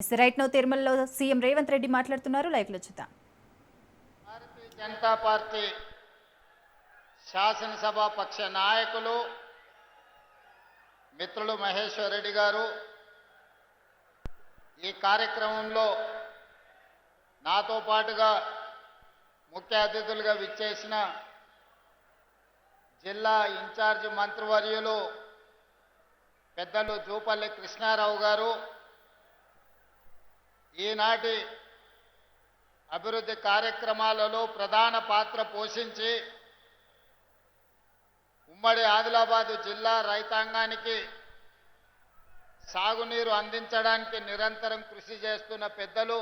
Right now తిరుమలలో CM Revanth Reddy మాట్లాడుతున్నారు. Live లో చూద్దాం. భారతీయ జనతా పార్టీ శాసనసభ పక్ష నాయకులు మిత్రులు మహేశ్వర్ రెడ్డి గారు ఈ కార్యక్రమంలో నాతో పాటుగా ముఖ్య అతిథులుగా విచ్చేసిన జిల్లా ఇన్ఛార్జ్ మంత్రివర్యులు పెద్దలు జూపల్లి కృష్ణారావు గారు, ఈనాటి అభివృద్ధి కార్యక్రమాలలో ప్రధాన పాత్ర పోషించి ఉమ్మడి ఆదిలాబాదు జిల్లా రైతాంగానికి సాగునీరు అందించడానికి నిరంతరం కృషి చేస్తున్న పెద్దలు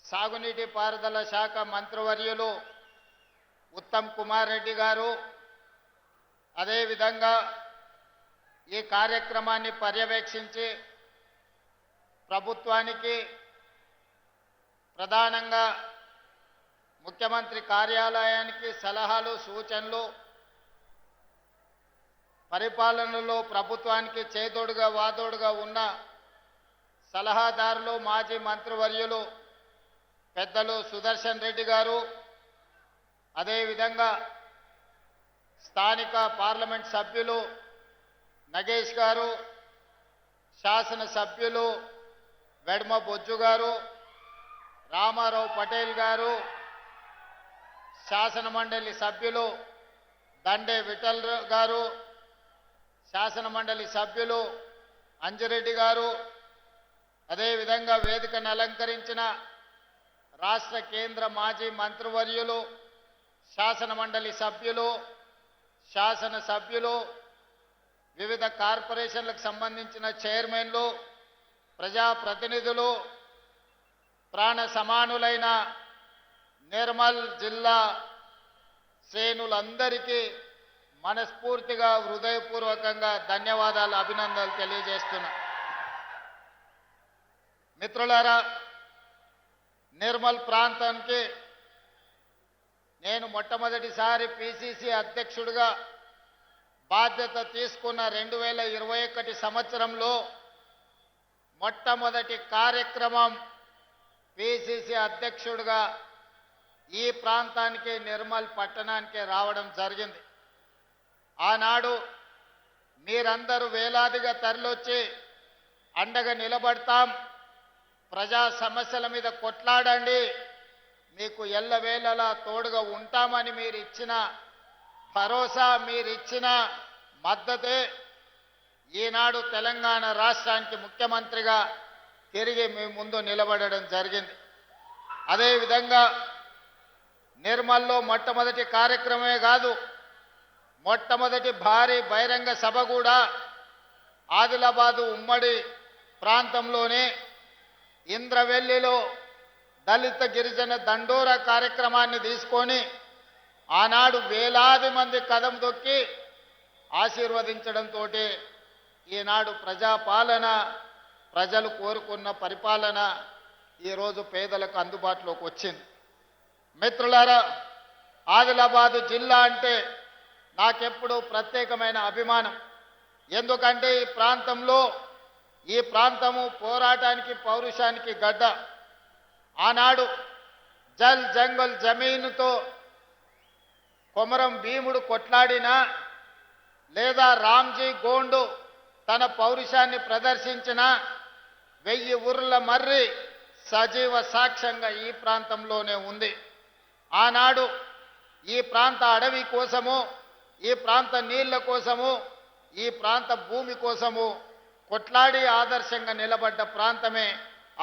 సాగునీటి పారుదల శాఖ మంత్రివర్యులు ఉత్తమ్ కుమార్ రెడ్డి గారు, అదేవిధంగా ఈ కార్యక్రమాన్ని పర్యవేక్షించి ప్రభుత్వానికి ప్రధానంగా ముఖ్యమంత్రి కార్యాలయానికి సలహాలు సూచనలు, పరిపాలనలో ప్రభుత్వానికి చేదోడుగా వాదోడుగా ఉన్న సలహాదారులు మాజీ మంత్రివర్యులు పెద్దలు సుదర్శన్ రెడ్డి గారు, అదేవిధంగా స్థానిక పార్లమెంట్ సభ్యులు నగేష్ గారు, శాసనసభ్యులు వెడ్మ బొజ్జు గారు, రామారావు పటేల్ గారు, శాసన మండలి సభ్యులు దండే విఠల్ గారు, శాసన మండలి సభ్యులు అంజిరెడ్డి గారు, అదేవిధంగా వేదికను అలంకరించిన రాష్ట్ర కేంద్ర మాజీ మంత్రివర్యులు, శాసన మండలి సభ్యులు, శాసనసభ్యులు, వివిధ కార్పొరేషన్లకు సంబంధించిన చైర్మన్లు, ప్రజాప్రతినిధులు, ప్రాణ సమానులైన నిర్మల్ జిల్లా శ్రేణులందరికీ మనస్ఫూర్తిగా హృదయపూర్వకంగా ధన్యవాదాలు, అభినందనలు తెలియజేస్తున్నా. మిత్రులారా, నిర్మల్ ప్రాంతానికి నేను మొట్టమొదటిసారి పిసిసి అధ్యక్షుడిగా బాధ్యత తీసుకున్న 2021 సంవత్సరంలో మొట్టమొదటి కార్యక్రమం పిసిసి అధ్యక్షుడిగా ఈ ప్రాంతానికి నిర్మల్ పట్టణానికి రావడం జరిగింది. ఆనాడు మీరందరూ వేలాదిగా తరలొచ్చి అండగా నిలబడతాం, ప్రజా సమస్యల మీద కొట్లాడండి, మీకు ఎల్లవేళలా తోడుగా ఉంటామని మీరు ఇచ్చిన భరోసా, మీరిచ్చిన మద్దతే ఈనాడు తెలంగాణ రాష్ట్రానికి ముఖ్యమంత్రిగా తిరిగి మీ ముందు నిలబడడం జరిగింది. అదేవిధంగా నిర్మల్లో మొట్టమొదటి కార్యక్రమమే కాదు, మొట్టమొదటి భారీ బహిరంగ సభ కూడా ఆదిలాబాదు ఉమ్మడి ప్రాంతంలోనే ఇంద్రవెల్లిలో దళిత గిరిజన దండోరా కార్యక్రమాన్ని తీసుకొని ఆనాడు వేలాది మంది కదం దొక్కి ఆశీర్వదించడంతో ఈనాడు ప్రజాపాలన, ప్రజలు కోరుకున్న పరిపాలన ఈరోజు పేదలకు అందుబాటులోకి వచ్చింది. మిత్రులారా, ఆదిలాబాదు జిల్లా అంటే నాకెప్పుడు ప్రత్యేకమైన అభిమానం. ఎందుకంటే ఈ ప్రాంతము పోరాటానికి పౌరుషానికి గడ్డ. ఆనాడు జల్ జంగల్ జమీనుతో కొమరం భీముడు కొట్లాడినా, లేదా రామ్జీ గోండు తన పౌరుషాన్ని ప్రదర్శించిన 1000 ఊర్ల మర్రి సజీవ సాక్ష్యంగా ఈ ప్రాంతంలోనే ఉంది. ఆనాడు ఈ ప్రాంత అడవి కోసము, ఈ ప్రాంత నీళ్ల కోసము, ఈ ప్రాంత భూమి కోసము కొట్లాడి ఆదర్శంగా నిలబడ్డ ప్రాంతమే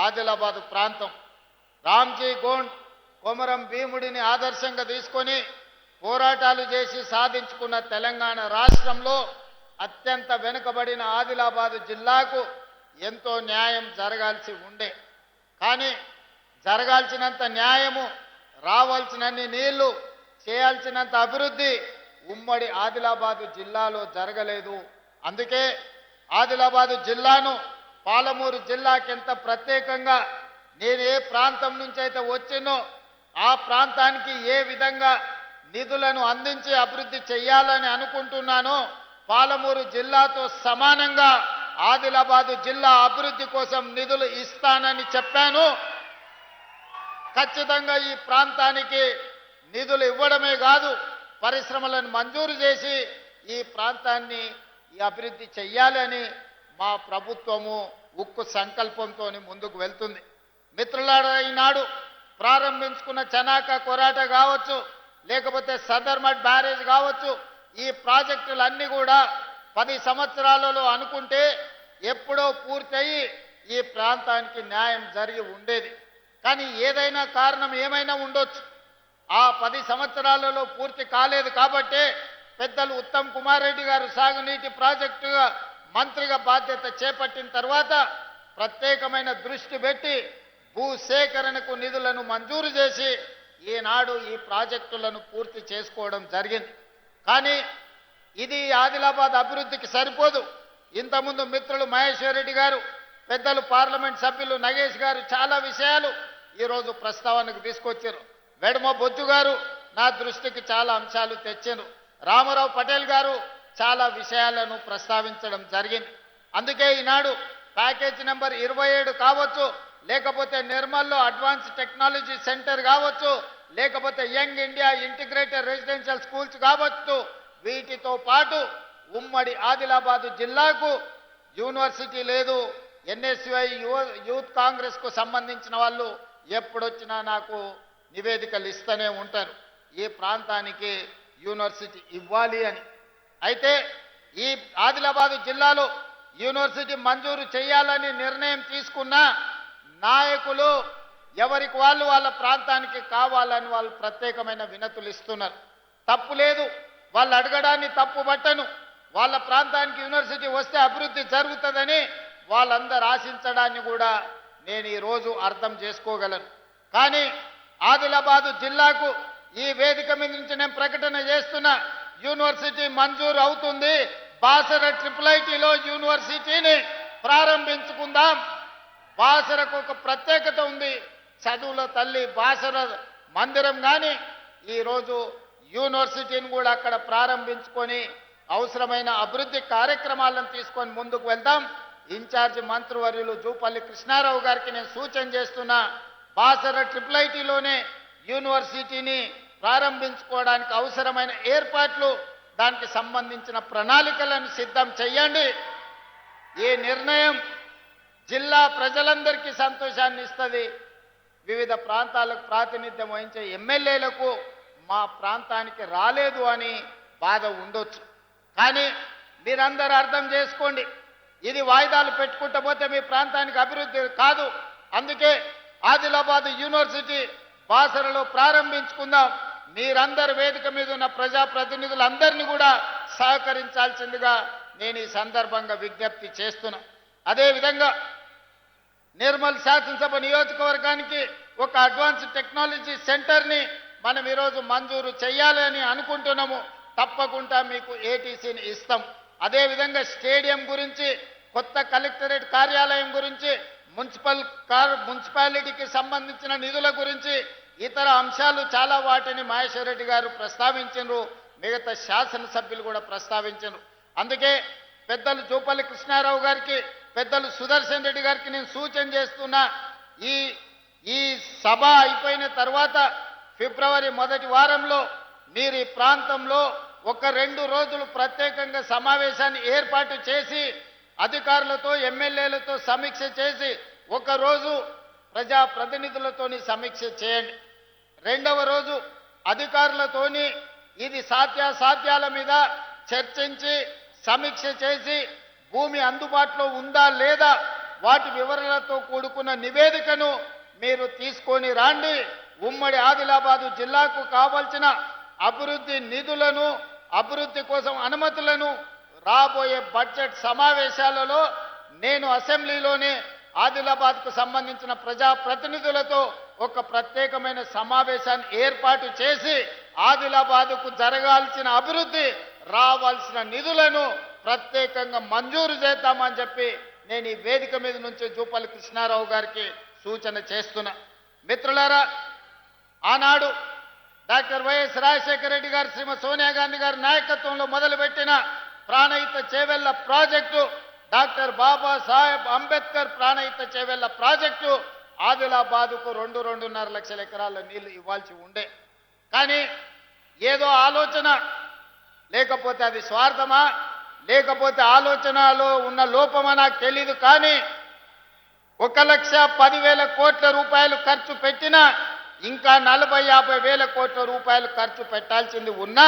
ఆదిలాబాదు ప్రాంతం. రామ్జీ గోండ్ కొమరం భీముడిని ఆదర్శంగా తీసుకొని పోరాటాలు చేసి సాధించుకున్న తెలంగాణ రాష్ట్రంలో అత్యంత వెనుకబడిన ఆదిలాబాదు జిల్లాకు ఎంతో న్యాయం జరగాల్సి ఉండే. కానీ జరగాల్సినంత న్యాయము, రావాల్సినన్ని నీళ్లు, చేయాల్సినంత అభివృద్ధి ఉమ్మడి ఆదిలాబాదు జిల్లాలో జరగలేదు. అందుకే ఆదిలాబాదు జిల్లాను పాలమూరు జిల్లాకి ఎంత ప్రత్యేకంగా, నేను ఏ ప్రాంతం నుంచి అయితే వచ్చినో ఆ ప్రాంతానికి ఏ విధంగా నిధులను అందించి అభివృద్ధి చేయాలని అనుకుంటున్నానో పాలమూరు జిల్లాతో సమానంగా ఆదిలాబాదు జిల్లా అభివృద్ధి కోసం నిధులు ఇస్తానని చెప్పాను. ఖచ్చితంగా ఈ ప్రాంతానికి నిధులు ఇవ్వడమే కాదు, పరిశ్రమలను మంజూరు చేసి ఈ ప్రాంతాన్ని ఈ అభివృద్ధి చెయ్యాలని మా ప్రభుత్వము ఉక్కు సంకల్పంతో ముందుకు వెళ్తుంది. మిత్రులారా, ఈనాడు ప్రారంభించుకున్న చనాక కొరాట కావచ్చు, లేకపోతే సదర్మట్ బ్యారేజ్ కావచ్చు, ఈ ప్రాజెక్టులన్నీ కూడా 10 సంవత్సరాలలో అనుకుంటే ఎప్పుడో పూర్తయి ఈ ప్రాంతానికి న్యాయం జరిగి ఉండేది. కానీ ఏదైనా కారణం ఏమైనా ఉండొచ్చు, ఆ 10 సంవత్సరాలలో పూర్తి కాలేదు. కాబట్టే పెద్దలు ఉత్తమ్ కుమార్ రెడ్డి గారు సాగునీటి ప్రాజెక్టుగా మంత్రిగా బాధ్యత చేపట్టిన తర్వాత ప్రత్యేకమైన దృష్టి పెట్టి భూసేకరణకు నిధులను మంజూరు చేసి ఈనాడు ఈ ప్రాజెక్టులను పూర్తి చేసుకోవడం జరిగింది. కానీ ఇది ఆదిలాబాద్ అభివృద్ధికి సరిపోదు. ఇంతకుముందు మిత్రులు మహేశ్వర్ రెడ్డి గారు, పెద్దలు పార్లమెంట్ సభ్యులు నగేష్ గారు చాలా విషయాలు ఈరోజు ప్రస్తావనకు తీసుకొచ్చారు. వెడమ బొజ్జు గారు నా దృష్టికి చాలా అంశాలు తెచ్చారు. రామారావు పటేల్ గారు చాలా విషయాలను ప్రస్తావించడం జరిగింది. అందుకే ఈనాడు ప్యాకేజ్ నెంబర్ 27 కావచ్చు, లేకపోతే నిర్మల్లో అడ్వాన్స్ టెక్నాలజీ సెంటర్ కావచ్చు, లేకపోతే young India integrated residential schools కావచ్చు, వీటితో పాటు ఉమ్మడి ఆదిలాబాదు జిల్లాకు యూనివర్సిటీ లేదు. ఎన్ఎస్యుఐ యూత్ కాంగ్రెస్కు సంబంధించిన వాళ్ళు ఎప్పుడొచ్చినా నాకు నివేదికలు ఇస్తూనే ఉంటారు, ఈ ప్రాంతానికి యూనివర్సిటీ ఇవ్వాలి అని. అయితే ఈ ఆదిలాబాదు జిల్లాలో యూనివర్సిటీ మంజూరు చేయాలని నిర్ణయం తీసుకున్న నాయకులు ఎవరికి వాళ్ళు వాళ్ళ ప్రాంతానికి కావాలని వాళ్ళు ప్రత్యేకమైన వినతులు ఇస్తున్నారు. తప్పు లేదు, వాళ్ళు అడగడాన్ని తప్పు పట్టను. వాళ్ళ ప్రాంతానికి యూనివర్సిటీ వస్తే అభివృద్ధి జరుగుతుందని వాళ్ళందరూ ఆశించడాన్ని కూడా నేను ఈరోజు అర్థం చేసుకోగలను. కానీ ఆదిలాబాదు జిల్లాకు ఈ వేదిక మీద నుంచి నేను ప్రకటన చేస్తున్నా, యూనివర్సిటీ మంజూరు అవుతుంది. బాసర IIITలో యూనివర్సిటీని ప్రారంభించుకుందాం. బాసరకు ఒక ప్రత్యేకత ఉంది, చదువుల తల్లి బాసర మందిరం. కానీ ఈరోజు యూనివర్సిటీని కూడా అక్కడ ప్రారంభించుకొని అవసరమైన అభివృద్ధి కార్యక్రమాలను తీసుకొని ముందుకు వెళ్దాం. ఇన్ఛార్జి మంత్రివర్యులు జూపల్లి కృష్ణారావు గారికి నేను సూచన చేస్తున్నా, బాసర IIITలోనే యూనివర్సిటీని ప్రారంభించుకోవడానికి అవసరమైన ఏర్పాట్లు, దానికి సంబంధించిన ప్రణాళికలను సిద్ధం చేయండి. ఈ నిర్ణయం జిల్లా ప్రజలందరికీ సంతోషాన్ని ఇస్తుంది. వివిధ ప్రాంతాలకు ప్రాతినిధ్యం వహించే ఎమ్మెల్యేలకు మా ప్రాంతానికి రాలేదు అని బాధ ఉండొచ్చు. కానీ మీరందరూ అర్థం చేసుకోండి, ఇది వాయిదాలు పెట్టుకుంటూ పోతే మీ ప్రాంతానికి అభివృద్ధి కాదు. అందుకే ఆదిలాబాద్ యూనివర్సిటీ బాసరలో ప్రారంభించుకుందాం. మీరందరు వేదిక మీద ఉన్న ప్రజాప్రతినిధులందరినీ కూడా సహకరించాల్సిందిగా నేను ఈ సందర్భంగా విజ్ఞప్తి చేస్తున్నా. అదేవిధంగా నిర్మల్ శాసనసభ నియోజకవర్గానికి ఒక అడ్వాన్స్ టెక్నాలజీ సెంటర్ని మనం ఈరోజు మంజూరు చేయాలని అనుకుంటున్నాము. తప్పకుండా మీకు ఏటీసీని ఇస్తాం. అదేవిధంగా స్టేడియం గురించి, కొత్త కలెక్టరేట్ కార్యాలయం గురించి, మున్సిపాలిటీకి సంబంధించిన నిధుల గురించి, ఇతర అంశాలు చాలా వాటిని మహేశ్వర్ రెడ్డి గారు ప్రస్తావించారు, మిగతా శాసనసభ్యులు కూడా ప్రస్తావించారు. అందుకే పెద్దలు జూపల్లి కృష్ణారావు గారికి, పెద్దలు సుదర్శన్ రెడ్డి గారికి నేను సూచన చేస్తున్నా, ఈ సభ అయిపోయిన తర్వాత ఫిబ్రవరి మొదటి వారంలో మీరు ఈ ప్రాంతంలో ఒక 2 రోజులు ప్రత్యేకంగా సమావేశాన్ని ఏర్పాటు చేసి అధికారులతో ఎమ్మెల్యేలతో సమీక్ష చేసి, ఒక రోజు ప్రజాప్రతినిధులతోని సమీక్ష చేయండి. 2వ రోజు అధికారులతోని ఇది సాధ్యాసాధ్యాల మీద చర్చించి సమీక్ష చేసి భూమి అందుబాటులో ఉందా లేదా వాటి వివరాలతో కూడుకున్న నివేదికను మీరు తీసుకొని రండి. ఉమ్మడి ఆదిలాబాదు జిల్లాకు కావాల్సిన అభివృద్ధి నిధులను, అభివృద్ధి కోసం అనుమతులను రాబోయే బడ్జెట్ సమావేశాలలో నేను అసెంబ్లీలోనే ఆదిలాబాద్కు సంబంధించిన ప్రజాప్రతినిధులతో ఒక ప్రత్యేకమైన సమావేశాన్ని ఏర్పాటు చేసి ఆదిలాబాద్కు జరగాల్సిన అభివృద్ధి, రావాల్సిన నిధులను ప్రత్యేకంగా మంజూరు చేద్దామని చెప్పి నేను ఈ వేదిక మీద నుంచి జూపల్లి కృష్ణారావు గారికి సూచన చేస్తున్నా. మిత్రులారా, ఆనాడు డాక్టర్ వైఎస్ రాజశేఖర రెడ్డి గారు, శ్రీమతి సోనియా గాంధీ గారి నాయకత్వంలో మొదలుపెట్టిన Pranahita Chevella project doctor Babasaheb Ambedkar Pranahita Chevella project ఆదిలాబాదుకు 2.5 లక్షల ఎకరాల నీళ్లు ఇవ్వాల్సి ఉండే. కానీ ఏదో ఆలోచన, లేకపోతే అది స్వార్థమా, లేకపోతే ఆలోచనలో ఉన్న లోపమా నాకు తెలీదు. కానీ 1,10,000 కోట్ల రూపాయలు ఖర్చు పెట్టినా ఇంకా 40-50 వేల కోట్ల రూపాయలు ఖర్చు పెట్టాల్సింది ఉన్నా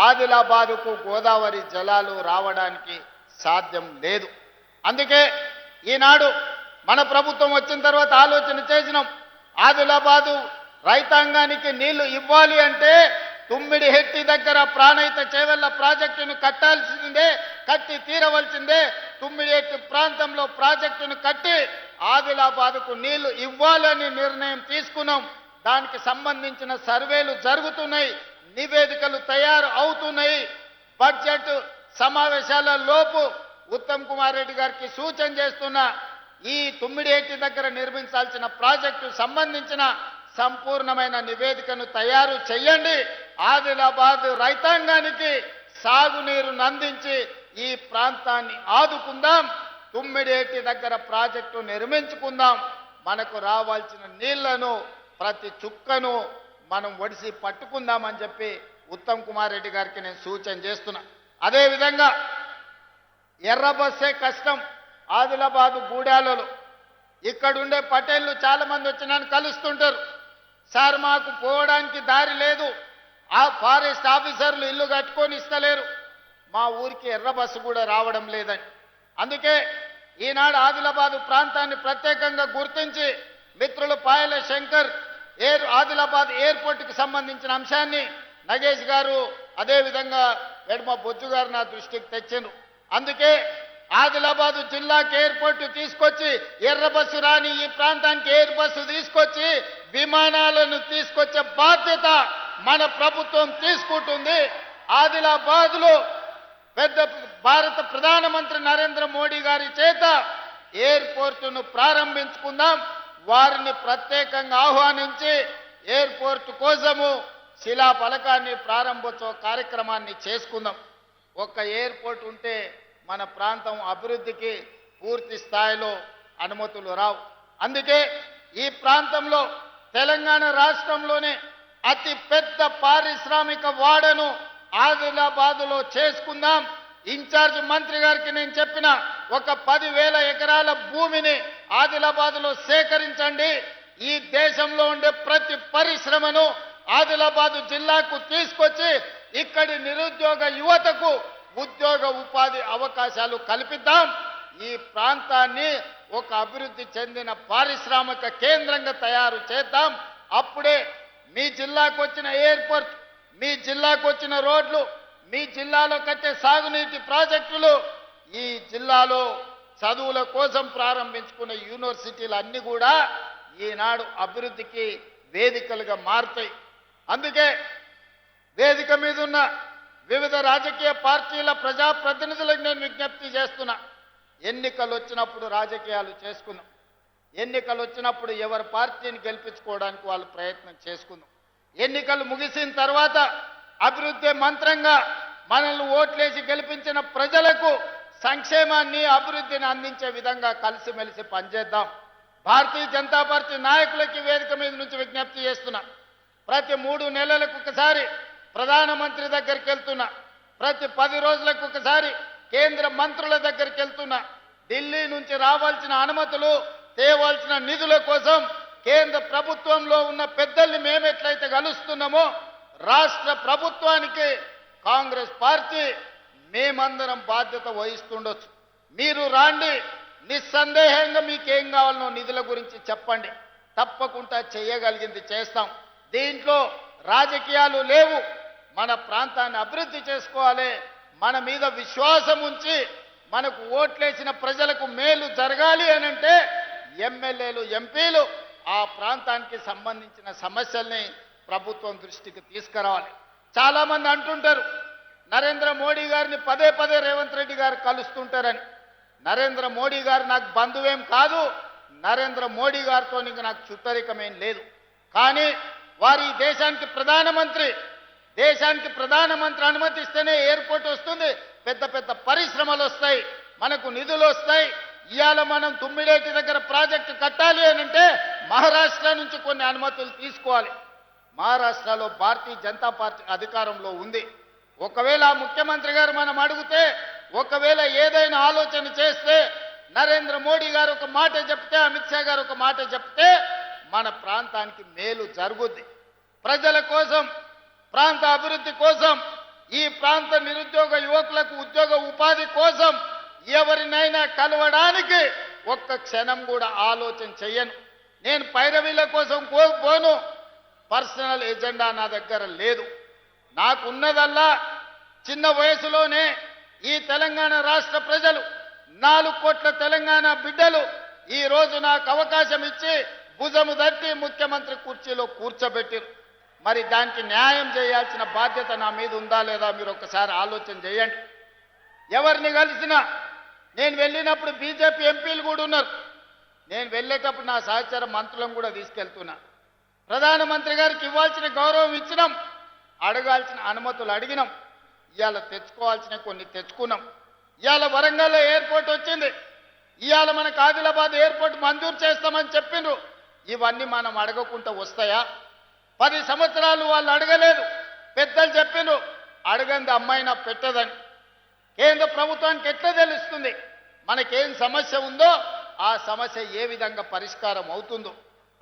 ఆదిలాబాదుకు గోదావరి జలాలు రావడానికి సాధ్యం లేదు. అందుకే ఈనాడు మన ప్రభుత్వం వచ్చిన తర్వాత ఆలోచన చేసినాం. ఆదిలాబాదు రైతాంగానికి నీళ్లు ఇవ్వాలి అంటే తుమ్మిడిహెట్టి దగ్గర ప్రాణహిత చేవెళ్ల ప్రాజెక్టును కట్టాల్సిందే, కట్టి తీరవలసిందే. తుమ్మిడిహెట్టి ప్రాంతంలో ప్రాజెక్టును కట్టి ఆదిలాబాదుకు నీళ్లు ఇవ్వాలని నిర్ణయం తీసుకున్నాం. దానికి సంబంధించిన సర్వేలు జరుగుతున్నాయి, నివేదికలు తయారు అవుతున్నాయి. బడ్జెట్ సమావేశాల లోపు ఉత్తమ్ కుమార్ రెడ్డి గారికి సూచన చేస్తున్నా, ఈ తుమ్మిడిహెట్టి దగ్గర నిర్మించాల్సిన ప్రాజెక్టు సంబంధించిన సంపూర్ణమైన నివేదికను తయారు చేయండి. ఆదిలాబాద్ రైతాంగానికి సాగునీరును అందించి ఈ ప్రాంతాన్ని ఆదుకుందాం. తుమ్మిడిహెట్టి దగ్గర ప్రాజెక్టు నిర్మించుకుందాం. మనకు రావాల్సిన నీళ్లను ప్రతి చుక్కను మనం ఒడిసి పట్టుకుందామని చెప్పి ఉత్తమ్ కుమార్ రెడ్డి గారికి నేను సూచన చేస్తున్నా. అదేవిధంగా ఎర్ర బస్సే కష్టం. ఆదిలాబాదు గూడాలలో ఇక్కడుండే పటేళ్లు చాలా మంది వచ్చి నన్ను కలుస్తుంటారు. సార్ మాకు పోవడానికి దారి లేదు, ఆ ఫారెస్ట్ ఆఫీసర్లు ఇల్లు కట్టుకొని ఇస్తలేరు, మా ఊరికి ఎర్ర బస్సు కూడా రావడం లేదని. అందుకే ఈనాడు ఆదిలాబాదు ప్రాంతాన్ని ప్రత్యేకంగా గుర్తించి మిత్రులు పాయల శంకర్ ఆదిలాబాద్ ఎయిర్పోర్ట్కి సంబంధించిన అంశాన్ని నగేష్ గారు అదేవిధంగా ఎడమ బొజ్జు గారు నా దృష్టికి తెచ్చారు. అందుకే ఆదిలాబాదు జిల్లాకి ఎయిర్పోర్ట్ తీసుకొచ్చి ఎర్ర బస్సు రాని ఈ ప్రాంతానికి ఎయిర్ బస్సు తీసుకొచ్చి విమానాలను తీసుకొచ్చే బాధ్యత మన ప్రభుత్వం తీసుకుంటుంది. ఆదిలాబాద్లో పెద్ద భారత ప్రధానమంత్రి నరేంద్ర మోడీ గారి చేత ఎయిర్పోర్టును ప్రారంభించుకుందాం. వారిని ప్రత్యేకంగా ఆహ్వానించి ఎయిర్పోర్ట్ కోసము శిలా ఫలకాన్ని ప్రారంభోత్సవ కార్యక్రమాన్ని చేసుకుందాం. ఒక్క ఎయిర్పోర్ట్ ఉంటే మన ప్రాంతం అభివృద్ధికి పూర్తి స్థాయిలో అనుమతులు రావు. అందుకే ఈ ప్రాంతంలో తెలంగాణ రాష్ట్రంలోనే అతి పెద్ద పారిశ్రామిక వాడను ఆదిలాబాదులో చేసుకుందాం. ఇన్ఛార్జ్ మంత్రి గారికి నేను చెప్పిన ఒక 10,000 ఎకరాల భూమిని ఆదిలాబాదులో సేకరించండి. ఈ దేశంలో ఉండే ప్రతి పరిశ్రమను ఆదిలాబాదు జిల్లాకు తీసుకొచ్చి ఇక్కడి నిరుద్యోగ యువతకు ఉద్యోగ ఉపాధి అవకాశాలు కల్పిద్దాం. ఈ ప్రాంతాన్ని ఒక అభివృద్ధి చెందిన పారిశ్రామిక కేంద్రంగా తయారు చేద్దాం. అప్పుడే మీ జిల్లాకు వచ్చిన ఎయిర్పోర్ట్, మీ జిల్లాకు వచ్చిన రోడ్లు, మీ జిల్లాలో కట్టే సాగునీటి ప్రాజెక్టులు, ఈ జిల్లాలో చదువుల కోసం ప్రారంభించుకున్న యూనివర్సిటీలు అన్నీ కూడా ఈనాడు అభివృద్ధికి వేదికలుగా మారుతాయి. అందుకే వేదిక మీద ఉన్న వివిధ రాజకీయ పార్టీల ప్రజాప్రతినిధులకు నేను విజ్ఞప్తి చేస్తున్నా. ఎన్నికలు వచ్చినప్పుడు రాజకీయాలు చేసుకుందాం. ఎన్నికలు వచ్చినప్పుడు ఎవరి పార్టీని గెలిపించుకోవడానికి వాళ్ళు ప్రయత్నం చేసుకుందాం. ఎన్నికలు ముగిసిన తర్వాత అభివృద్ధి మంత్రంగా మనల్ని ఓట్లేసి గెలిపించిన ప్రజలకు సంక్షేమాన్ని అభివృద్ధిని అందించే విధంగా కలిసిమెలిసి పనిచేద్దాం. భారతీయ జనతా పార్టీ నాయకులకి వేదిక మీద నుంచి విజ్ఞప్తి చేస్తున్నా. ప్రతి 3 నెలలకు ఒకసారి ప్రధానమంత్రి దగ్గరికి వెళ్తున్నా, ప్రతి 10 రోజులకు ఒకసారి కేంద్ర మంత్రుల దగ్గరికి వెళ్తున్నా. ఢిల్లీ నుంచి రావాల్సిన అనుమతులు, తేవాల్సిన నిధుల కోసం కేంద్ర ప్రభుత్వంలో ఉన్న పెద్దల్ని మేమెట్లయితే కలుస్తున్నామో రాష్ట్ర ప్రభుత్వానికి కాంగ్రెస్ పార్టీ మేమందరం బాధ్యత వహిస్తుండొచ్చు. మీరు రాండి, నిస్సందేహంగా మీకేం కావాలనో నిధుల గురించి చెప్పండి, తప్పకుండా చేయగలిగింది చేస్తాం. దీంట్లో రాజకీయాలు లేవు. మన ప్రాంతాన్ని అభివృద్ధి చేసుకోవాలి. మన మీద విశ్వాసం ఉంచి మనకు ఓట్లేసిన ప్రజలకు మేలు జరగాలి అనంటే ఎమ్మెల్యేలు, ఎంపీలు ఆ ప్రాంతానికి సంబంధించిన సమస్యల్ని ప్రభుత్వం దృష్టికి తీసుకురావాలి. చాలామంది అంటుంటారు నరేంద్ర మోడీ గారిని పదే రేవంత్ రెడ్డి గారు కలుస్తుంటారని. నరేంద్ర మోడీ గారు నాకు బంధువేం కాదు, నరేంద్ర మోడీ గారితో ఇంకా నాకు చుట్టరికమేం లేదు. కానీ వారి దేశానికి ప్రధానమంత్రి అనుమతిస్తేనే ఎయిర్పోర్ట్ వస్తుంది, పెద్ద పెద్ద పరిశ్రమలు వస్తాయి. మనకు నిధులు వస్తాయి. ఇవాళ మనం తుమ్మిడేటి దగ్గర ప్రాజెక్టు కట్టాలి అని అంటే మహారాష్ట్ర నుంచి కొన్ని అనుమతులు తీసుకోవాలి. మహారాష్ట్రలో భారతీయ జనతా పార్టీ అధికారంలో ఉంది. ఒకవేళ ఆ ముఖ్యమంత్రి గారు మనం అడిగితే, ఒకవేళ ఏదైనా ఆలోచన చేస్తే, నరేంద్ర మోడీ గారు ఒక మాట చెప్తే, అమిత్ షా గారు ఒక మాట చెప్తే మన ప్రాంతానికి మేలు జరుగుద్ది. ప్రజల కోసం, ప్రాంత అభివృద్ధి కోసం, ఈ ప్రాంత నిరుద్యోగ యువకులకు ఉద్యోగ ఉపాధి కోసం ఎవరినైనా కలవడానికి ఒక్క క్షణం కూడా ఆలోచన చెయ్యను. నేను పైరవీల కోసం పోను. పర్సనల్ ఎజెండా నా దగ్గర లేదు. నాకున్నదల్లా చిన్న వయసులోనే ఈ తెలంగాణ రాష్ట్ర ప్రజలు 4 కోట్ల తెలంగాణ బిడ్డలు ఈ రోజు నాకు అవకాశం ఇచ్చి భుజము తట్టి ముఖ్యమంత్రి కుర్చీలో కూర్చోబెట్టారు. మరి దానికి న్యాయం చేయాల్సిన బాధ్యత నా మీద ఉందా లేదా మీరు ఒక్కసారి ఆలోచన చేయండి. ఎవరిని కలిసినా, నేను వెళ్ళినప్పుడు బీజేపీ ఎంపీలు కూడా ఉన్నారు. నేను వెళ్ళేటప్పుడు నా సహచర మంత్రులను కూడా తీసుకెళ్తున్నా. ప్రధానమంత్రి గారికి ఇవ్వాల్సిన గౌరవం ఇచ్చినాం, అడగాల్సిన అనుమతులు అడిగినాం. ఇవాళ తెచ్చుకోవాల్సిన కొన్ని తెచ్చుకున్నాం. ఇవాళ వరంగల్లో ఎయిర్పోర్ట్ వచ్చింది. ఇవాళ మనకు ఆదిలాబాద్ ఎయిర్పోర్ట్ మంజూరు చేస్తామని చెప్పిండ్రు. ఇవన్నీ మనం అడగకుండా వస్తాయా? 10 సంవత్సరాలు వాళ్ళు అడగలేదు. పెద్దలు చెప్పిండ్రు అడగంది అమ్మాయినా పెట్టదని. కేంద్ర ప్రభుత్వానికి ఎట్లా తెలుస్తుంది మనకేం సమస్య ఉందో, ఆ సమస్య ఏ విధంగా పరిష్కారం అవుతుందో?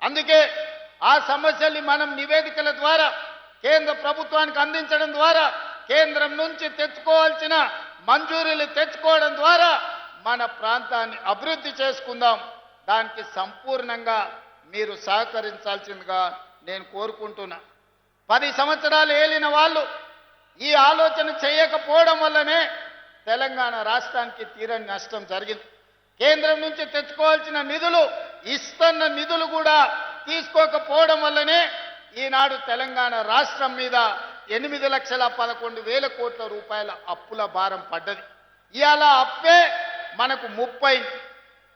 అందుకే ఆ సమస్యల్ని మనం నివేదికల ద్వారా కేంద్ర ప్రభుత్వానికి అందించడం ద్వారా, కేంద్రం నుంచి తెచ్చుకోవాల్సిన మంజూరీలు తెచ్చుకోవడం ద్వారా మన ప్రాంతాన్ని అభివృద్ధి చేసుకుందాం. దానికి సంపూర్ణంగా మీరు సహకరించాల్సిందిగా నేను కోరుకుంటున్నా. 10 సంవత్సరాలు ఏలిన వాళ్ళు ఈ ఆలోచన చేయకపోవడం వల్లనే తెలంగాణ రాష్ట్రానికి తీరని నష్టం జరిగింది. కేంద్రం నుంచి తెచ్చుకోవాల్సిన నిధులు, ఇస్తున్న నిధులు కూడా తీసుకోకపోవడం వల్లనే ఈనాడు తెలంగాణ రాష్ట్రం మీద 8,11,000 కోట్ల రూపాయల అప్పుల భారం పడ్డది. ఇవాళ అప్పే మనకు 30.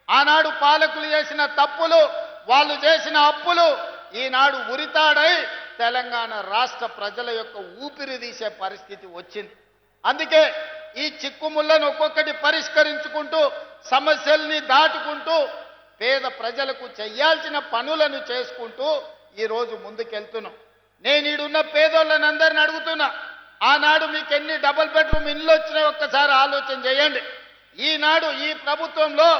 ఆనాడు పాలకులు చేసిన తప్పులు, వాళ్ళు చేసిన అప్పులు ఈనాడు ఉరితాడై తెలంగాణ రాష్ట్ర ప్రజల యొక్క ఊపిరి తీసే పరిస్థితి వచ్చింది. అందుకే ఈ చిక్కుముళ్లను ఒక్కొక్కటి పరిష్కరించుకుంటూ, సమస్యల్ని దాటుకుంటూ, పేద ప్రజలకు చేయాల్సిన పనులను చేసుకుంటూ ఈరోజు ముందుకెళ్తున్నాం. నేను ఈడున్న పేదోళ్ళని అందరిని అడుగుతున్నా, ఆనాడు మీకు ఎన్ని డబుల్ బెడ్రూమ్ ఇళ్ళు వచ్చినాయి ఒక్కసారి ఆలోచన చేయండి. ఈనాడు ఈ ప్రభుత్వంలో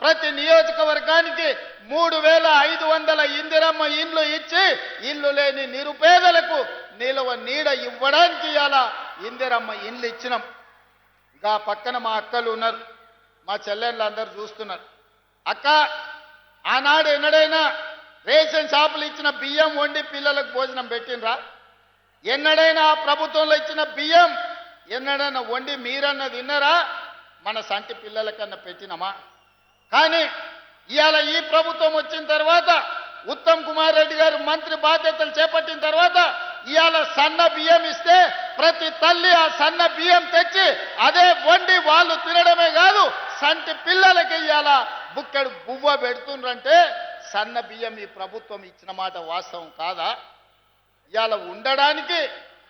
ప్రతి నియోజకవర్గానికి 3,500 ఇందిరమ్మ ఇండ్లు ఇచ్చి ఇల్లు లేని నిరుపేదలకు నిలవ నీడ ఇవ్వడానికి ఇలా ఇందిరమ్మ ఇండ్లు ఇచ్చినాం. ఇంకా పక్కన మా అక్కలు ఉన్నారు, మా చెల్లెళ్ళు అందరు చూస్తున్నారు. అక్క, ఆనాడు ఎన్నడైనా రేషన్ షాపులు ఇచ్చిన బియ్యం వండి పిల్లలకు భోజనం పెట్టినరా? ఎన్నడైనా ఆ ప్రభుత్వంలో ఇచ్చిన బియ్యం ఎన్నడైనా వండి మీరన్నా తిన్నరా? మన సంటి పిల్లలకన్నా పెట్టినమా? కానీ ఇవాళ ఈ ప్రభుత్వం వచ్చిన తర్వాత, ఉత్తమ్ కుమార్ రెడ్డి గారు మంత్రి బాధ్యతలు చేపట్టిన తర్వాత ఇవాళ సన్న బియ్యం ఇస్తే ప్రతి తల్లి ఆ సన్న బియ్యం తెచ్చి అదే వండి వాళ్ళు తినడమే కాదు, సంటి పిల్లలకి ఇవాళ బుక్కెడు బువ్వ పెడుతుండ్రంటే సన్న బియ్యం ఈ ప్రభుత్వం ఇచ్చిన మాట వాస్తవం కాదా? ఇవాళ ఉండడానికి,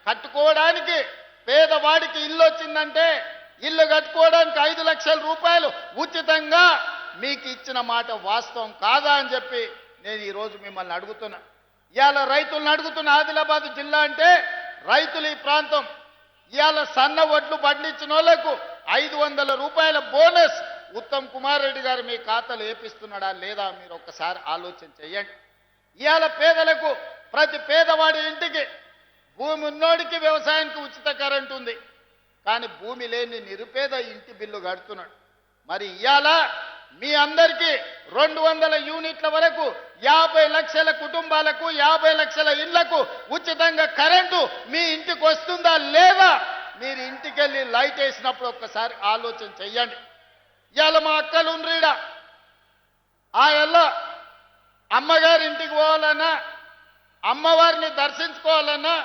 కట్టుకోవడానికి, పేదవాడికి ఇల్లు వచ్చిందంటే ఇల్లు కట్టుకోవడానికి 5 లక్షల రూపాయలు ఉచితంగా మీకు ఇచ్చిన మాట వాస్తవం కాదా అని చెప్పి నేను ఈరోజు మిమ్మల్ని అడుగుతున్నా. ఇవాళ రైతులను అడుగుతున్న, ఆదిలాబాద్ జిల్లా అంటే రైతులు ఈ ప్రాంతం. ఇవాళ సన్న వడ్లు పండించిన వాళ్ళకు 500 రూపాయల బోనస్ ఉత్తమ్ కుమార్ రెడ్డి గారు మీ ఖాతాలు వేపిస్తున్నాడా లేదా మీరు ఒక్కసారి ఆలోచన చేయండి. ఇవాళ పేదలకు, ప్రతి పేదవాడి ఇంటికి, భూమి ఉన్నోడికి వ్యవసాయానికి ఉచిత కరెంటు ఉంది, కానీ భూమి లేని నిరుపేద ఇంటి బిల్లు కడుతున్నాడు. మరి ఇవాళ మీ అందరికీ 200 యూనిట్ల వరకు 50 లక్షల కుటుంబాలకు, 50 లక్షల ఇళ్లకు ఉచితంగా కరెంటు మీ ఇంటికి వస్తుందా లేదా? మీరు ఇంటికి వెళ్ళి లైట్ వేసినప్పుడు ఒక్కసారి ఆలోచన చెయ్యండి. ఇవాళ మా అక్కలు ఉండ్రీడ, ఆ ఎల్లో అమ్మగారి ఇంటికి పోవాలన్నా, అమ్మవారిని దర్శించుకోవాలన్నా,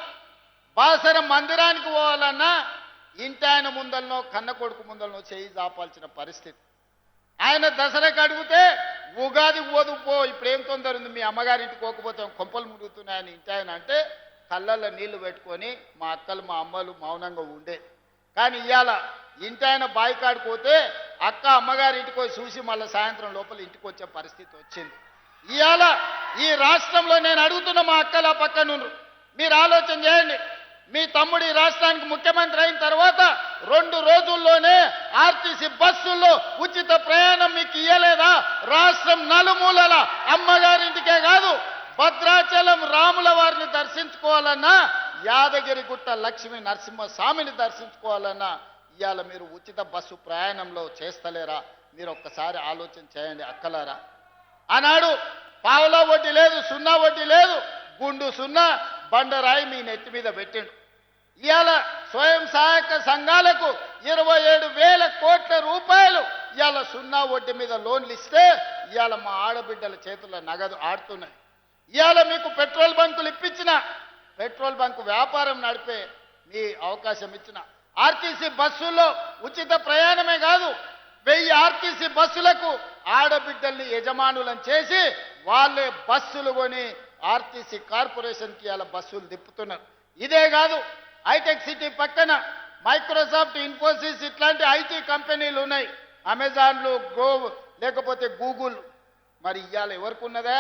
బాసర మందిరానికి పోవాలన్నా ఇంటి ఆయన ముందలనో, కన్న కొడుకు ముందలనో చేయి జాపాల్సిన పరిస్థితి. ఆయన దసరాకి అడిగితే ఉగాది ఓదుపో, ఇప్పుడు ఏం తొందర ఉంది, మీ అమ్మగారింటికి పోకపోతే కొంపలు మురుగుతున్నాయని ఇంటి ఆయన అంటే కళ్ళల్లో నీళ్లు పెట్టుకొని మా అక్కలు, మా అమ్మలు మౌనంగా ఉండే. కానీ ఇవాళ ఇంటాయన బాయికాడికి పోతే అక్క అమ్మగారి ఇంటికి పోయి చూసి మళ్ళీ సాయంత్రం లోపల ఇంటికి వచ్చే పరిస్థితి వచ్చింది. ఇవాళ ఈ రాష్ట్రంలో నేను అడుగుతున్న మా అక్కల పక్కన మీరు ఆలోచన చేయండి. మీ తమ్ముడు ఈ రాష్ట్రానికి ముఖ్యమంత్రి అయిన తర్వాత 2 రోజుల్లోనే ఆర్టీసీ బస్సుల్లో ఉచిత ప్రయాణం మీకు ఇయ్యలేదా? రాష్ట్రం నలుమూలల అమ్మగారింటికే కాదు, భద్రాచలం రాముల వారిని దర్శించుకోవాలన్నా, యాదగిరిగుట్ట లక్ష్మీ నరసింహస్వామిని దర్శించుకోవాలన్నా ఇవాళ మీరు ఉచిత బస్సు ప్రయాణంలో చేస్తలేరా? మీరు ఒక్కసారి ఆలోచన చేయండి అక్కలారా. ఆనాడు పావులా వడ్డీ లేదు, సున్నా వడ్డీ లేదు, గుండు సున్నా బండరాయి మీ నెత్తి మీద పెట్టిండు. ఇవాళ స్వయం సహాయక సంఘాలకు 27,000 కోట్ల రూపాయలు ఇవాళ సున్నా వడ్డీ మీద లోన్లు ఇస్తే ఇవాళ మా ఆడబిడ్డల చేతుల్లో నగదు ఆడుతున్నాయి. ఇవాళ మీకు పెట్రోల్ బంకులు ఇప్పించిన, పెట్రోల్ బంకు వ్యాపారం నడిపే మీ అవకాశం ఇచ్చిన, ఆర్టీసీ బస్సుల్లో ఉచిత ప్రయాణమే కాదు 1000 ఆర్టీసీ బస్సులకు ఆడబిడ్డల్ని యజమానులను చేసి వాళ్ళే బస్సులు కొని ఆర్టీసీ కార్పొరేషన్కి ఇలా బస్సులు తిప్పుతున్నారు. ఇదే కాదు, హైటెక్ సిటీ పక్కన మైక్రోసాఫ్ట్, ఇన్ఫోసిస్ ఇట్లాంటి ఐటీ కంపెనీలు ఉన్నాయి, అమెజాన్లు, లేకపోతే గూగుల్. మరి ఇవాళ ఎవరికి ఉన్నదే?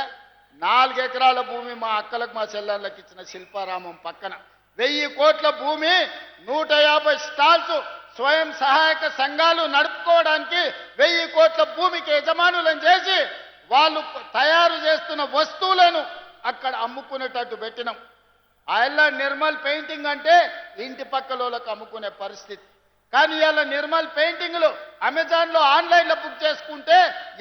4 ఎకరాల భూమి మా అక్కలకు మా చెల్లెళ్ళకి ఇచ్చిన శిల్పారామం పక్కన 1000 కోట్ల భూమి, 150 స్టాల్స్ స్వయం సహాయక సంఘాలు నడుపుకోవడానికి 1000 కోట్ల భూమికి యజమానులను చేసి వాళ్ళు తయారు చేస్తున్న వస్తువులను అక్కడ అమ్ముకునేటట్టు పెట్టినాం. అలా నిర్మల్ పెయింటింగ్ అంటే ఇంటి పక్కలోళ్ళకు అమ్ముకునే పరిస్థితి. కానీ ఇవాళ నిర్మల్ పెయింటింగ్లు అమెజాన్లో ఆన్లైన్లో బుక్ చేసుకుంటే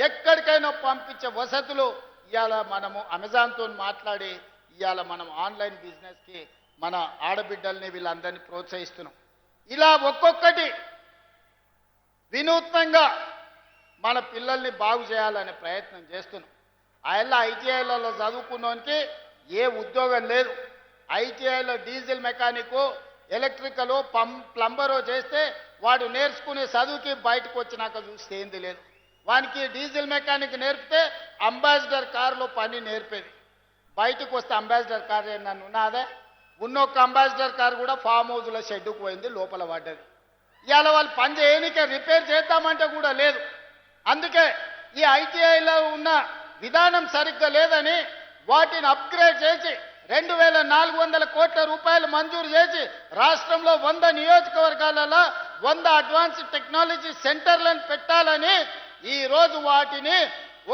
ఎక్కడికైనా పంపించే వసతులు ఇవాళ మనము అమెజాన్తో మాట్లాడి ఇవాళ మనం ఆన్లైన్ బిజినెస్కి మన ఆడబిడ్డల్ని వీళ్ళందరినీ ప్రోత్సహిస్తున్నాం. ఇలా ఒక్కొక్కటి వినూత్నంగా మన పిల్లల్ని బాగు చేయాలనే ప్రయత్నం చేస్తున్నాం. అలా ఐటీఐలలో చదువుకున్నోనికి ఏ ఉద్యోగం లేదు. ఐటీఐలో డీజిల్ మెకానికో, ఎలక్ట్రికలో, ప్లంబరో చేస్తే వాడు నేర్చుకునే చదువుకి బయటకు వచ్చినాక చూస్తే ఏంది లేదు. వానికి డీజిల్ మెకానిక్ నేర్పితే అంబాసిడర్ కారులో పని నేర్పేది, బయటకు వస్తే అంబాసిడర్ కారు నన్ను ఉన్నదే ఉన్నొక్క అంబాసిడర్ కారు కూడా ఫామ్ హౌస్లో షెడ్డుకు పోయింది, లోపల పడ్డది. ఇవాళ వాళ్ళు పని చేయనికే రిపేర్ చేద్దామంటే కూడా లేదు. అందుకే ఈ ఐటీఐలో ఉన్న విధానం సరిగ్గా లేదని వాటిని అప్గ్రేడ్ చేసి 2,400 కోట్ల రూపాయలు మంజూరు చేసి రాష్ట్రంలో 100 నియోజకవర్గాలలో 100 అడ్వాన్స్డ్ టెక్నాలజీ సెంటర్లను పెట్టాలని ఈరోజు వాటిని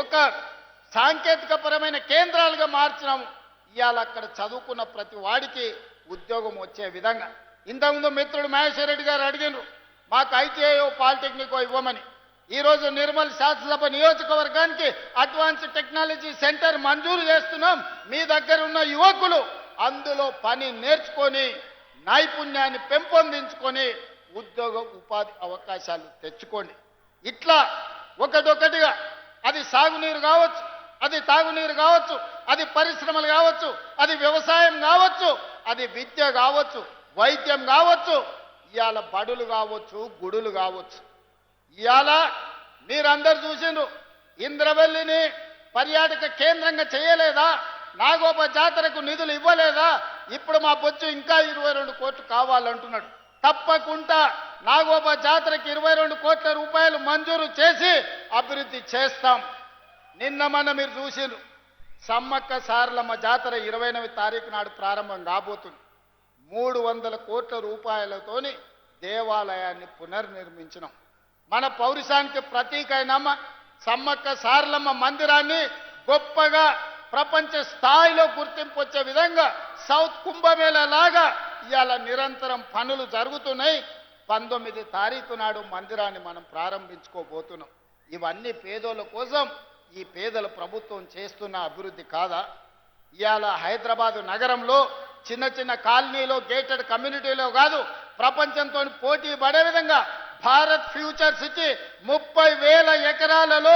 ఒక సాంకేతికపరమైన కేంద్రాలుగా మార్చినాము. ఇవాళ అక్కడ చదువుకున్న ప్రతి వాడికి ఉద్యోగం వచ్చే విధంగా. ఇంతకుముందు మిత్రుడు మహేశ్వర్ రెడ్డి గారు అడిగినారు మాకు ఐటీఐఓ పాలిటెక్నికో ఇవ్వమని. ఈరోజు నిర్మల్ శాసనసభ నియోజకవర్గానికి అడ్వాన్స్డ్ టెక్నాలజీ సెంటర్ మంజూరు చేస్తున్నాం. మీ దగ్గర ఉన్న యువకులు అందులో పని నేర్చుకొని నైపుణ్యాన్ని పెంపొందించుకొని ఉద్యోగ ఉపాధి అవకాశాలు తెచ్చుకోండి. ఇట్లా ఒకటొకటిగా అది సాగునీరు కావచ్చు, అది తాగునీరు కావచ్చు, అది పరిశ్రమలు కావచ్చు, అది వ్యవసాయం కావచ్చు, అది విద్య కావచ్చు, వైద్యం కావచ్చు, ఇవాళ బడులు కావచ్చు, గుడులు కావచ్చు. ఇవాళ మీరందరూ చూసిండ్రు ఇంద్రవెల్లిని పర్యాటక కేంద్రంగా చేయలేదా? నాగోప జాతరకు నిధులు ఇవ్వలేదా? ఇప్పుడు మా బొచ్చు ఇంకా 22 కోట్లు కావాలంటున్నాడు. తప్పకుండా నాగోప జాతరకి 22 కోట్ల రూపాయలు మంజూరు చేసి అభివృద్ధి చేస్తాం. నిన్న మీరు చూసిండ్రు సమ్మక్క సారలమ్మ జాతర 29వ తారీఖు నాడు ప్రారంభం కాబోతుంది. 300 కోట్ల రూపాయలతోని దేవాలయాన్ని పునర్నిర్మించినాం. మన పౌరుషానికి ప్రతీక అయినమ్మ సమ్మక్క సారలమ్మ మందిరాన్ని గొప్పగా ప్రపంచ స్థాయిలో గుర్తింపు వచ్చే విధంగా సౌత్ కుంభమేళా లాగా ఇవాళ నిరంతరం పనులు జరుగుతున్నాయి. 19వ తారీఖు నాడు మందిరాన్ని మనం ప్రారంభించుకోబోతున్నాం. ఇవన్నీ పేదోళ్ళ కోసం ఈ పేదల ప్రభుత్వం చేస్తున్న అభివృద్ధి కాదా? ఇవాళ హైదరాబాదు నగరంలో చిన్న చిన్న కాలనీలో గేటెడ్ కమ్యూనిటీలో కాదు ప్రపంచంతో పోటీ పడే విధంగా భారత్ ఫ్యూచర్ సిటీ 30,000 ఎకరాలలో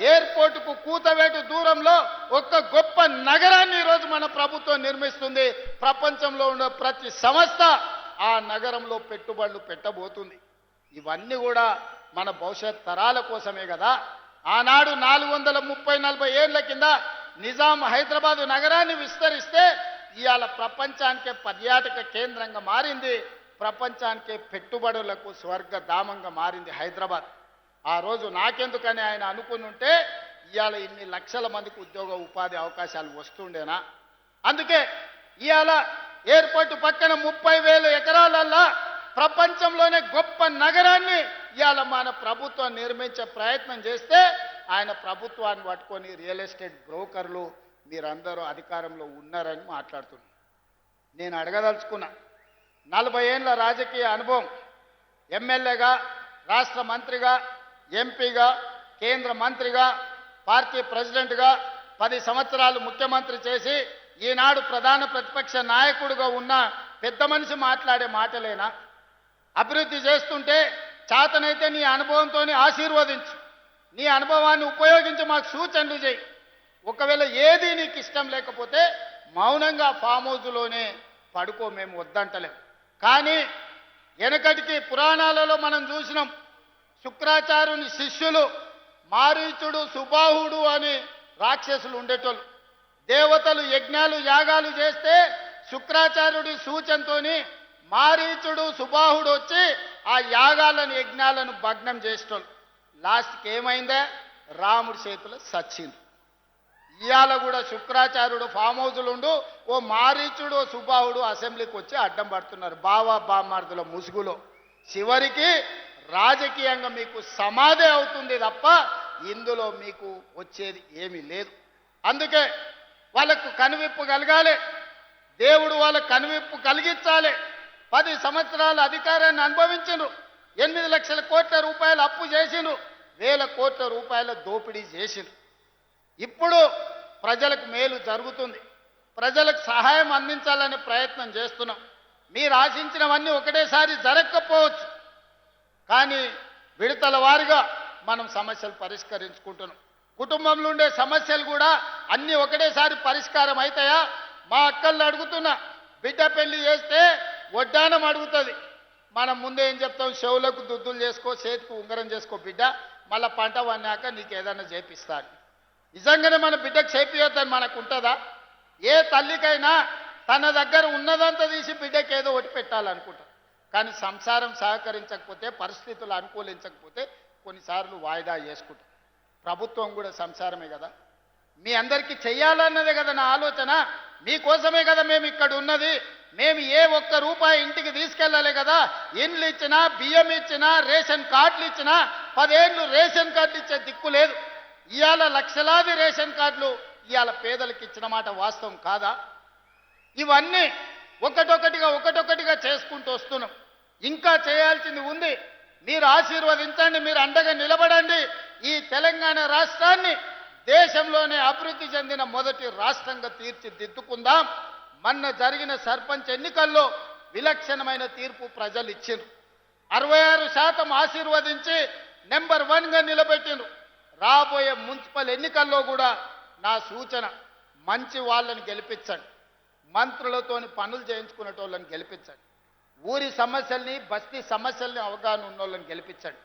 ఎయిర్పోర్టుకు కూతవేటు దూరంలో ఒక గొప్ప నగరాన్ని ఈరోజు మన ప్రభుత్వం నిర్మిస్తుంది. ప్రపంచంలో ఉన్న ప్రతి సంస్థ ఆ నగరంలో పెట్టుబడులు పెట్టబోతుంది. ఇవన్నీ కూడా మన భవిష్యత్ తరాల కోసమే కదా. ఆనాడు 430-40 ఏళ్ల కింద నిజాం హైదరాబాదు నగరాన్ని విస్తరిస్తే ఇవాళ ప్రపంచానికే పర్యాటక కేంద్రంగా మారింది. ప్రపంచానికి పెట్టుబడులకు స్వర్గధామంగా మారింది హైదరాబాద్. ఆ రోజు నాకెందుకని ఆయన అనుకుని ఉంటే ఇవాళ ఇన్ని లక్షల మందికి ఉద్యోగ ఉపాధి అవకాశాలు వస్తుండేనా? అందుకే ఇవాళ ఎయిర్పోర్టు పక్కన 30,000 ఎకరాలల్లా ప్రపంచంలోనే గొప్ప నగరాన్ని ఇవాళ మన ప్రభుత్వం నిర్మించే ప్రయత్నం చేస్తే ఆయన ప్రభుత్వాన్ని పట్టుకొని రియల్ ఎస్టేట్ బ్రోకర్లు మీరందరూ అధికారంలో ఉన్నారని మాట్లాడుతున్నారు. నేను అడగదలుచుకున్నా, 40 ఏళ్ళ రాజకీయ అనుభవం, ఎమ్మెల్యేగా, రాష్ట్ర మంత్రిగా, ఎంపీగా, కేంద్ర మంత్రిగా, పార్టీ ప్రెసిడెంట్గా 10 సంవత్సరాలు ముఖ్యమంత్రి చేసి ఈనాడు ప్రధాన ప్రతిపక్ష నాయకుడిగా ఉన్న పెద్ద మనిషి మాట్లాడే మాటలేనా? అభివృద్ధి చేస్తుంటే చేతనైతే నీ అనుభవంతో ఆశీర్వదించు, నీ అనుభవాన్ని ఉపయోగించి మాకు సూచనలు చేయి. ఒకవేళ ఏది నీకు ఇష్టం లేకపోతే మౌనంగా ఫామ్ హౌస్లోనే పడుకో, మేము వద్దంటలేం. కానీ వెనకటికి పురాణాలలో మనం చూసినాం, శుక్రాచార్యుని శిష్యులు మారీచుడు, సుబాహుడు అని రాక్షసులు ఉండేటోళ్ళు. దేవతలు యజ్ఞాలు యాగాలు చేస్తే శుక్రాచార్యుడి సూచనతోని మారీచుడు, సుబాహుడు వచ్చి ఆ యాగాలను యజ్ఞాలను భగ్నం చేసేటోళ్ళు. లాస్ట్కి ఏమైందే? రాముడి చేతులు సచ్చింది. ఇవాళ కూడా శుక్రాచార్యుడు ఫామ్ హౌస్లు ఉండు, ఓ మారీచుడు, ఓ సుబాహుడు అసెంబ్లీకి వచ్చి అడ్డం పడుతున్నారు బావా బామ్మార్దుల ముసుగులో. చివరికి రాజకీయంగా మీకు సమాధి అవుతుంది తప్ప ఇందులో మీకు వచ్చేది ఏమీ లేదు. అందుకే వాళ్ళకు కనువిప్పు కలగాలి, దేవుడు వాళ్ళకు కనువిప్పు కలిగించాలి. 10 సంవత్సరాల అధికారాన్ని అనుభవించిండ్రు, 8 లక్షల కోట్ల రూపాయలు అప్పు చేసిండ్రు, 1,000 కోట్ల రూపాయల దోపిడీ చేసిండ్రు. ఇప్పుడు ప్రజలకు మేలు జరుగుతుంది, ప్రజలకు సహాయం అందించాలనే ప్రయత్నం చేస్తున్నాం. మీరు ఆశించినవన్నీ ఒకటేసారి జరగకపోవచ్చు, కానీ విడతల వారిగా మనం సమస్యలు పరిష్కరించుకుంటున్నాం. కుటుంబంలో ఉండే సమస్యలు కూడా అన్నీ ఒకటేసారి పరిష్కారం అవుతాయా? మా అక్కళ్ళు అడుగుతున్నా, బిడ్డ పెళ్లి చేస్తే వడ్డానం అడుగుతుంది, మనం ముందే ఏం చెప్తాం, చెవులకు దుద్దులు చేసుకో, చేతికి ఉంగరం చేసుకో బిడ్డ, మళ్ళీ పంట వన్నాక నీకు ఏదైనా చేపిస్తాను. నిజంగానే మన బిడ్డకు చేపియొద్దని మనకు ఉంటుందా? ఏ తల్లికైనా తన దగ్గర ఉన్నదంతా తీసి బిడ్డకి ఏదో ఒకటి పెట్టాలనుకుంటాం. కానీ సంసారం సహకరించకపోతే, పరిస్థితులు అనుకూలించకపోతే కొన్నిసార్లు వాయిదా చేసుకుంటాం. ప్రభుత్వం కూడా సంసారమే కదా, మీ అందరికీ చెయ్యాలన్నదే కదా నా ఆలోచన. మీకోసమే కదా మేము ఇక్కడ ఉన్నది. మేము ఏ ఒక్క రూపాయి ఇంటికి తీసుకెళ్ళాలి కదా. ఇండ్లు ఇచ్చినా, బియ్యం ఇచ్చినా, రేషన్ కార్డులు ఇచ్చినా, 10 ఏళ్ళు రేషన్ కార్డులు ఇచ్చే దిక్కు లేదు. ఇవాళ లక్షలాది రేషన్ కార్డులు ఇవాళ పేదలకు ఇచ్చిన మాట వాస్తవం కాదా? ఇవన్నీ ఒకటొకటిగా చేసుకుంటూ వస్తున్నాం. ఇంకా చేయాల్సింది ఉంది. మీరు ఆశీర్వదించండి, మీరు అండగా నిలబడండి. ఈ తెలంగాణ రాష్ట్రాన్ని దేశంలోనే అభివృద్ధి చెందిన మొదటి రాష్ట్రంగా తీర్చిదిద్దుకుందాం. మొన్న జరిగిన సర్పంచ్ ఎన్నికల్లో విలక్షణమైన తీర్పు ప్రజలు ఇచ్చిండ్రు. 66% ఆశీర్వదించి నెంబర్ 1గా నిలబెట్టిండ్రు. రాబోయే మున్సిపల్ ఎన్నికల్లో కూడా నా సూచన, మంచి వాళ్ళని గెలిపించండి, మంత్రులతోని పనులు చేయించుకునేటోళ్ళని గెలిపించండి, ఊరి సమస్యల్ని, బస్తీ సమస్యల్ని అవగాహన ఉన్నోళ్ళని గెలిపించండి.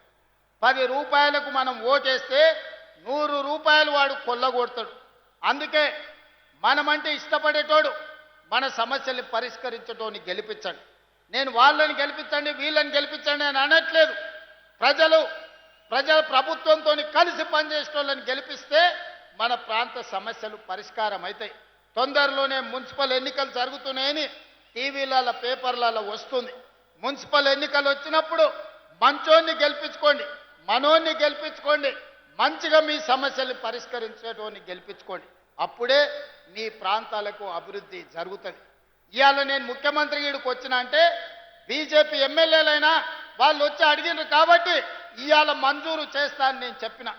10 రూపాయలకు మనం ఓటేస్తే 100 రూపాయలు వాడు కొల్లగొడతాడు. అందుకే మనమంటే ఇష్టపడేటోడు, మన సమస్యల్ని పరిష్కరించటోని గెలిపించండి. నేను వాళ్ళని గెలిపించండి, వీళ్ళని గెలిపించండి అని అనట్లేదు. ప్రజల ప్రభుత్వంతో కలిసి పనిచేసేటోళ్ళని గెలిపిస్తే మన ప్రాంత సమస్యలు పరిష్కారం అవుతాయి. తొందరలోనే మున్సిపల్ ఎన్నికలు జరుగుతున్నాయని టీవీలలో, పేపర్లలో వస్తుంది. మున్సిపల్ ఎన్నికలు వచ్చినప్పుడు మంచోన్ని గెలిపించుకోండి, మనోన్ని గెలిపించుకోండి, మంచిగా మీ సమస్యల్ని పరిష్కరించేటోని గెలిపించుకోండి. అప్పుడే మీ ప్రాంతాలకు అభివృద్ధి జరుగుతుంది. ఇవాళ నేను ముఖ్యమంత్రి గీడికి వచ్చిన అంటే బీజేపీ ఎమ్మెల్యేలైనా వాళ్ళు వచ్చి అడిగినారు కాబట్టి ఇవాళ మంజూరు చేస్తానని నేను చెప్పిన.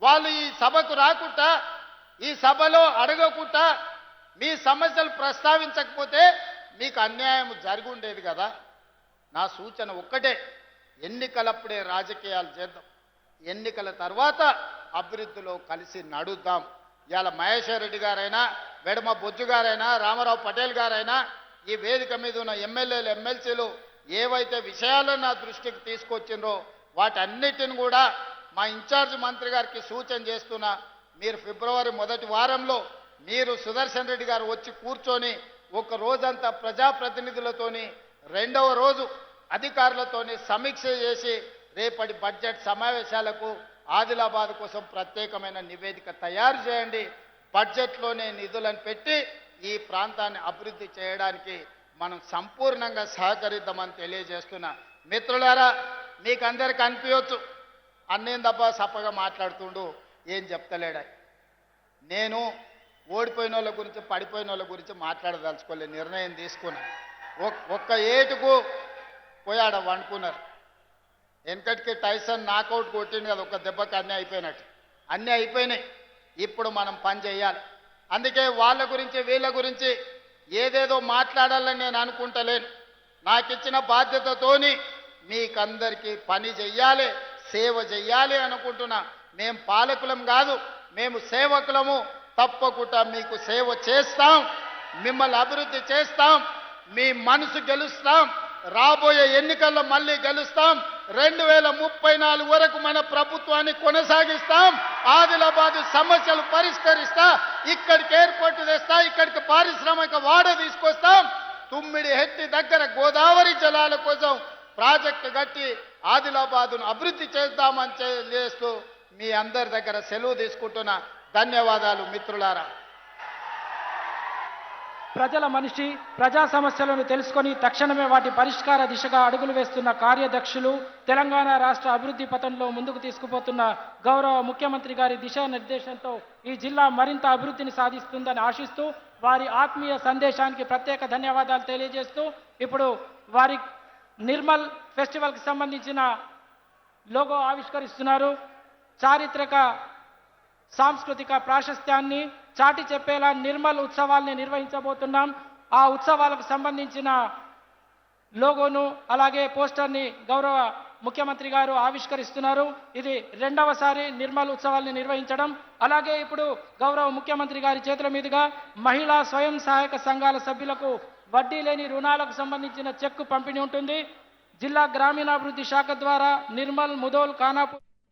వాళ్ళు ఈ సభకు రాకుండా, ఈ సభలో అడగకుండా, మీ సమస్యలు ప్రస్తావించకపోతే మీకు అన్యాయం జరిగి ఉండేది కదా. నా సూచన ఒక్కటే, ఎన్నికలప్పుడే రాజకీయాలు చేద్దాం, ఎన్నికల తర్వాత అభివృద్ధిలో కలిసి నడుద్దాం. ఇవాళ మహేశ్వర్ రెడ్డి గారైనా, వెడమ బొజ్జు గారైనా, రామారావు పటేల్ గారైనా, ఈ వేదిక మీద ఉన్న ఎమ్మెల్యేలు, ఎమ్మెల్సీలు ఏవైతే విషయాలను నా దృష్టికి తీసుకొచ్చిండ్రో వాటన్నిటిని కూడా మా ఇన్ఛార్జ్ మంత్రి గారికి సూచన చేస్తున్నా. మీరు ఫిబ్రవరి మొదటి వారంలో మీరు సుదర్శన్ రెడ్డి గారు వచ్చి కూర్చొని ఒక రోజంతా ప్రజాప్రతినిధులతోని రెండవ రోజు అధికారులతోని సమీక్ష చేసి రేపటి బడ్జెట్ సమావేశాలకు ఆదిలాబాద్ కోసం ప్రత్యేకమైన నివేదిక తయారు చేయండి. బడ్జెట్లోనే నిధులను పెట్టి ఈ ప్రాంతాన్ని అభివృద్ధి చేయడానికి మనం సంపూర్ణంగా సహకరిద్దామని తెలియజేస్తున్నా. మిత్రులారా, మీకు అందరికీ అనిపించవచ్చు అన్నేందబ్బా సప్పగా మాట్లాడుతుండు, ఏం చెప్తలేడా. నేను ఓడిపోయిన వాళ్ళ గురించి పడిపోయిన వాళ్ళ గురించి మాట్లాడదలుచుకోలే, నిర్ణయం తీసుకున్నా. ఒక్క ఏటుకు పోయాడ వండుకున్నారు. వెనకటికి టైసన్ నాకౌట్ కొట్టింది కదా, ఒక్క దెబ్బకి అన్నీ అయిపోయినట్టు. అన్నీ అయిపోయినాయి, ఇప్పుడు మనం పని చేయాలి. అందుకే వాళ్ళ గురించి వీళ్ళ గురించి ఏదేదో మాట్లాడాలని నేను అనుకుంటలేను. నాకు ఇచ్చిన బాధ్యతతోని మీకందరికీ పని చెయ్యాలి, సేవ చెయ్యాలి అనుకుంటున్నా. మేము పాలకులం కాదు, మేము సేవకులము. తప్పకుండా మీకు సేవ చేస్తాం, మిమ్మల్ని అభివృద్ధి చేస్తాం, మీ మనసు గెలుస్తాం. రాబోయే ఎన్నికల్లో మళ్ళీ గెలుస్తాం. 2034 వరకు మన ప్రభుత్వాన్ని కొనసాగిస్తాం. ఆదిలాబాద్ సమస్యలు పరిష్కరిస్తా, ఇక్కడికి ఎయిర్పోర్ట్ తెస్తా, ఇక్కడికి పారిశ్రామిక వాడ తీసుకొస్తాం. తుమ్మిడి హెట్టి దగ్గర గోదావరి జలాల కోసం ప్రాజెక్టు కట్టి ఆదిలాబాదును అభివృద్ధి చేద్దామని చేస్తూ మీ అందరి దగ్గర సెలవు తీసుకుంటున్నా. ధన్యవాదాలు మిత్రులారా. ప్రజల మనిషి, ప్రజా సమస్యలను తెలుసుకొని తక్షణమే వాటి పరిష్కార దిశగా అడుగులు వేస్తున్న కార్యదక్షులు, తెలంగాణ రాష్ట్ర అభివృద్ధి పథంలో ముందుకు తీసుకుపోతున్న గౌరవ ముఖ్యమంత్రి గారి దిశానిర్దేశంతో ఈ జిల్లా మరింత అభివృద్ధిని సాధిస్తుందని ఆశిస్తూ వారి ఆత్మీయ సందేశానికి ప్రత్యేక ధన్యవాదాలు తెలియజేస్తూ ఇప్పుడు వారి నిర్మల్ ఫెస్టివల్కి సంబంధించిన లోగో ఆవిష్కరిస్తున్నారు. చారిత్రక సాంస్కృతిక ప్రాశస్త్యాన్ని చాటి చెప్పేలా నిర్మల్ ఉత్సవాల్ని నిర్వహించబోతున్నాం. ఆ ఉత్సవాలకు సంబంధించిన లోగోను అలాగే పోస్టర్ని గౌరవ ముఖ్యమంత్రి గారు ఆవిష్కరిస్తున్నారు. ఇది రెండవసారి నిర్మల్ ఉత్సవాల్ని నిర్వహించడం. అలాగే ఇప్పుడు గౌరవ ముఖ్యమంత్రి గారి చేతుల మీదుగా మహిళా స్వయం సహాయక సంఘాల సభ్యులకు వడ్డీ లేని రుణాలకు సంబంధించిన చెక్కు పంపిణీ ఉంటుంది. జిల్లా గ్రామీణాభివృద్ధి శాఖ ద్వారా నిర్మల్, ముదోల్, ఖానాపూర్